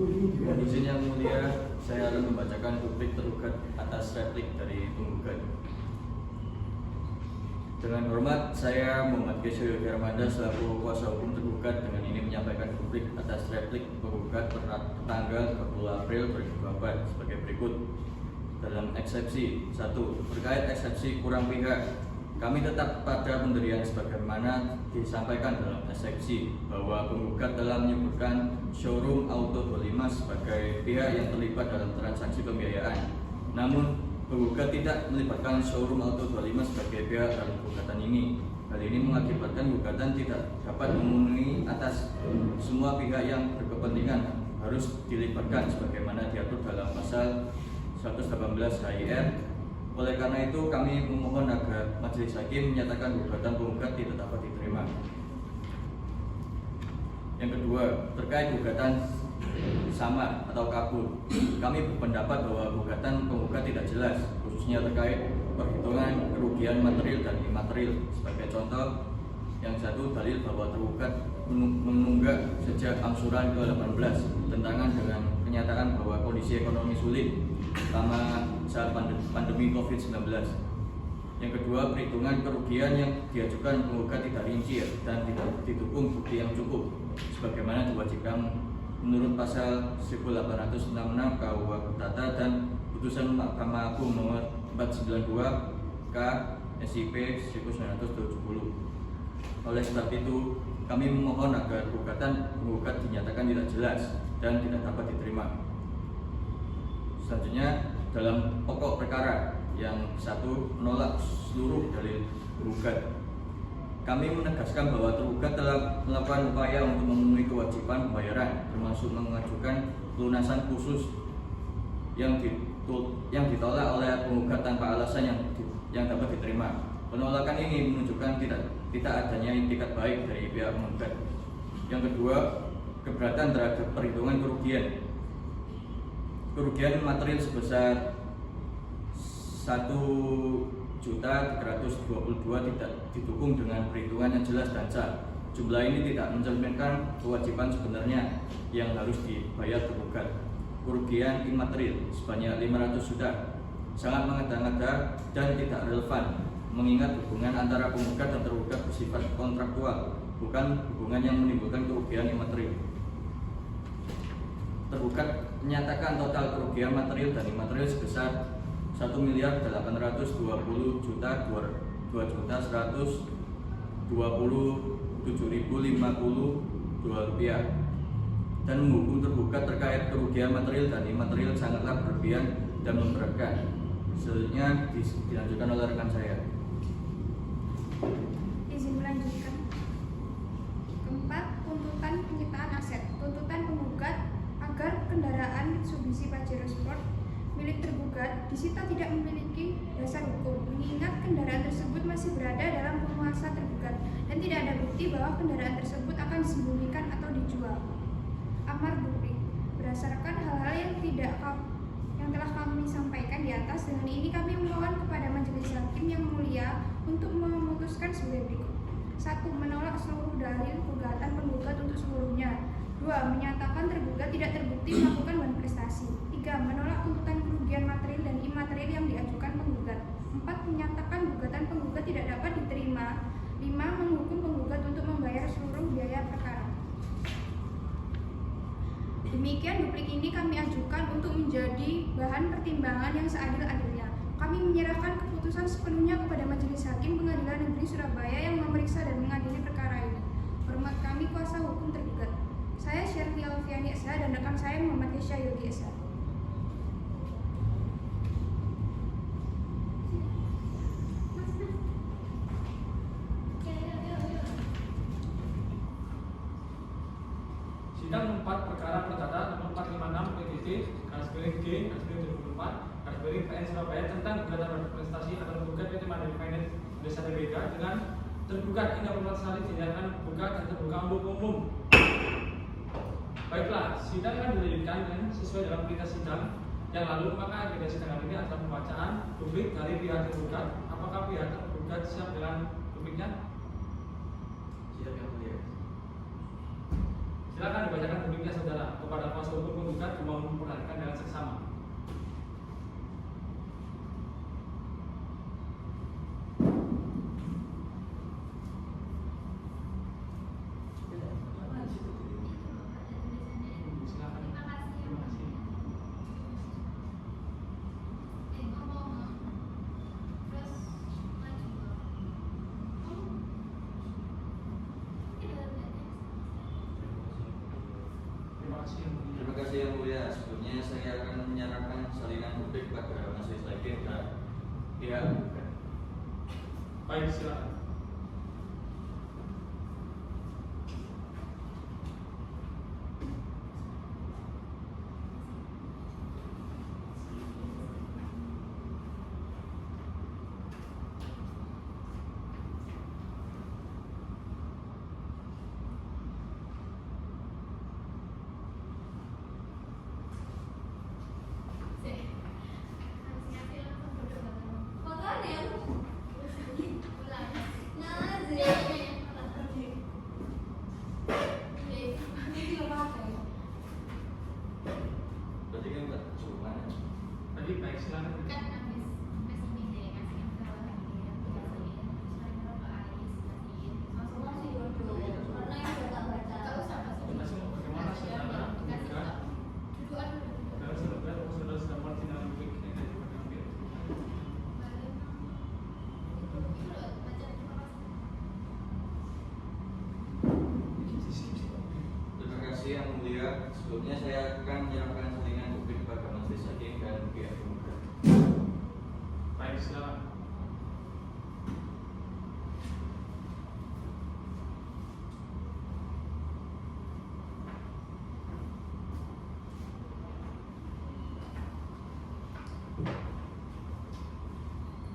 Mohon izin yang mulia, saya akan membacakan duplik tergugat atas replik dari penggugat. Dengan hormat, saya Muhammad Kesha Yogi Armanda selaku kuasa hukum tergugat dengan ini menyampaikan duplik atas replik penggugat tanggal 30 April 2024 sebagai berikut. Dalam eksepsi 1, terkait eksepsi kurang pihak, kami tetap pada pendirian sebagaimana disampaikan dalam eksepsi bahwa penggugat telah menyebutkan showroom Auto 25 sebagai pihak yang terlibat dalam transaksi pembiayaan. Namun, penggugat tidak melibatkan showroom Auto 25 sebagai pihak dalam gugatan ini. Hal ini mengakibatkan gugatan tidak dapat memenuhi atas semua pihak yang berkepentingan harus dilibatkan sebagaimana diatur dalam pasal 118 HIR. Oleh karena itu, kami memohon agar majelis hakim menyatakan gugatan penggugat tidak dapat diterima. Yang kedua, terkait gugatan sama atau kabur, kami berpendapat bahwa gugatan penggugat tidak jelas, khususnya terkait perhitungan kerugian material dan imaterial. Sebagai contoh, yang satu, dalil bahwa tergugat menunggak sejak angsuran ke-18, tentangan dengan kenyataan bahwa kondisi ekonomi sulit selama saat pandemi COVID-19. Yang kedua, perhitungan kerugian yang diajukan penggugat tidak rinci dan tidak didukung bukti yang cukup, sebagaimana diwajibkan menurut pasal 1866 KUH Perdata dan putusan Mahkamah Agung nomor 492 K SIP 1970. Oleh sebab itu, kami memohon agar gugatan penggugat dinyatakan tidak jelas dan tidak dapat diterima. Selanjutnya, dalam pokok perkara yang satu, menolak seluruh dalil penggugat. Kami menegaskan bahwa tergugat telah melakukan upaya untuk memenuhi kewajiban pembayaran, termasuk mengajukan pelunasan khusus yang ditolak oleh penggugat tanpa alasan yang dapat diterima. Penolakan ini menunjukkan tidak adanya itikat baik dari pihak penggugat. Yang kedua, keberatan terhadap perhitungan kerugian. Kerugian material sebesar 1.322 tidak didukung dengan perhitungan yang jelas dan sah. Jumlah ini tidak mencerminkan kewajiban sebenarnya yang harus dibayar tergugat. Kerugian imaterial sebanyak 500 juta sangat mengada-ngada dan tidak relevan, mengingat hubungan antara penggugat dan tergugat bersifat kontraktual, bukan hubungan yang menimbulkan kerugian imaterial. Tergugat menyatakan total kerugian material dan imaterial sebesar 1.2.227.127.052 rupiah dan menghukum tergugat terkait kerugian material dan imaterial sangatlah berlebihan dan memberatkan. Selanjutnya dilanjutkan oleh rekan saya. Izin melanjutkan. Keempat, tuntutan penyitaan aset. Tuntutan penggugat agar kendaraan Mitsubishi Pajero Sport milik tergugat disita tidak memiliki dasar hukum, mengingat kendaraan tersebut masih berada dalam penguasa tergugat dan tidak ada bukti bahwa kendaraan tersebut akan disembunyikan atau dijual. Amar duplik. Berdasarkan hal-hal yang telah kami sampaikan di atas, dengan ini kami memohon kepada majelis hakim yang mulia untuk memutuskan sebagai berikut. 1. Menolak seluruh dalil gugatan penggugat untuk seluruhnya. 2. Menyatakan tergugat tidak terbukti melakukan manifestasi. 3. Menolak tuntutan kerugian material dan imaterial yang diajukan penggugat. 4. Menyatakan gugatan penggugat tidak dapat diterima. 5. Menghukum penggugat untuk membayar seluruh biaya perkara. Demikian duplik ini kami ajukan untuk menjadi bahan pertimbangan yang seadil-adilnya. Kami menyerahkan keputusan sepenuhnya kepada Majelis Hakim Pengadilan Negeri Surabaya yang memeriksa dan mengadili perkara ini. Hormat kami kuasa hukum tergugat. Saya Syarti Alfiani SH dan rekan saya Muhammad Kesha Yogi SH. Sidang 4 perkara perdata nomor 456 PTT PN Surabaya tentang gugatan berprestasi atau tergugat PT Mandiri Finance Desa DBK dengan tergugat Indah Permatasari dinyatakan tergugat dan terbuka untuk umum. Baiklah, sidang akan dilanjutkan dengan sesuai dalam perintah sidang yang lalu, maka agenda sidang ini adalah pembacaan duplik dari pihak tergugat. Apakah pihak tergugat siap dengan dupliknya? Siap, yang mulia. Silakan dibacakan dupliknya saudara kepada kuasa hukum penggugat kasih yang mulia. Terima kasih yang mulia. Sebelumnya saya akan menyerahkan salinan publik pada majelis hakim dan pihak penggugat. Baik, silakan. Berarti kan nggak cuma Tadi baik, silakan. Masih bagaimana saudara penggugat dan saudara sudah mengerti dalam publik yang tadi diambil. Terima kasih yang mulia. Sebelumnya saya akan menyerahkan salinan publik pada majelis hakim dan pihak penggugat. Baik, silakan.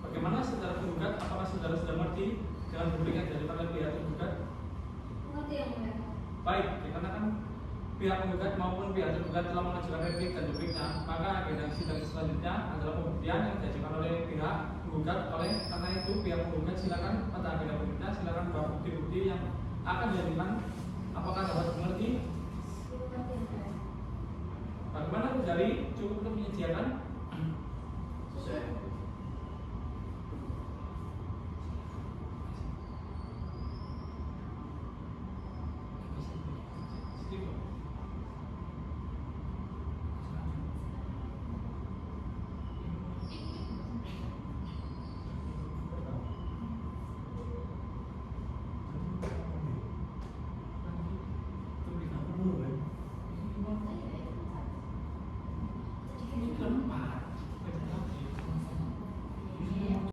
Bagaimana saudara penggugat? Apakah saudara sudah mengerti dengan publik yang dari pada pihak penggugat? Baik, dikarenakan pihak penggugat maupun pihak tergugat telah mengajukan replik dan dupliknya, maka agenda sidang selanjutnya adalah pembuktian yang diajukan oleh pihak penggugat. Oleh karena itu, pihak penggugat silakan pada agenda berikutnya silakan membawa bukti-bukti yang akan diajukan. Apakah dapat mengerti? Bagaimana dari cukup untuk menyediakan? Saya Ini keempat.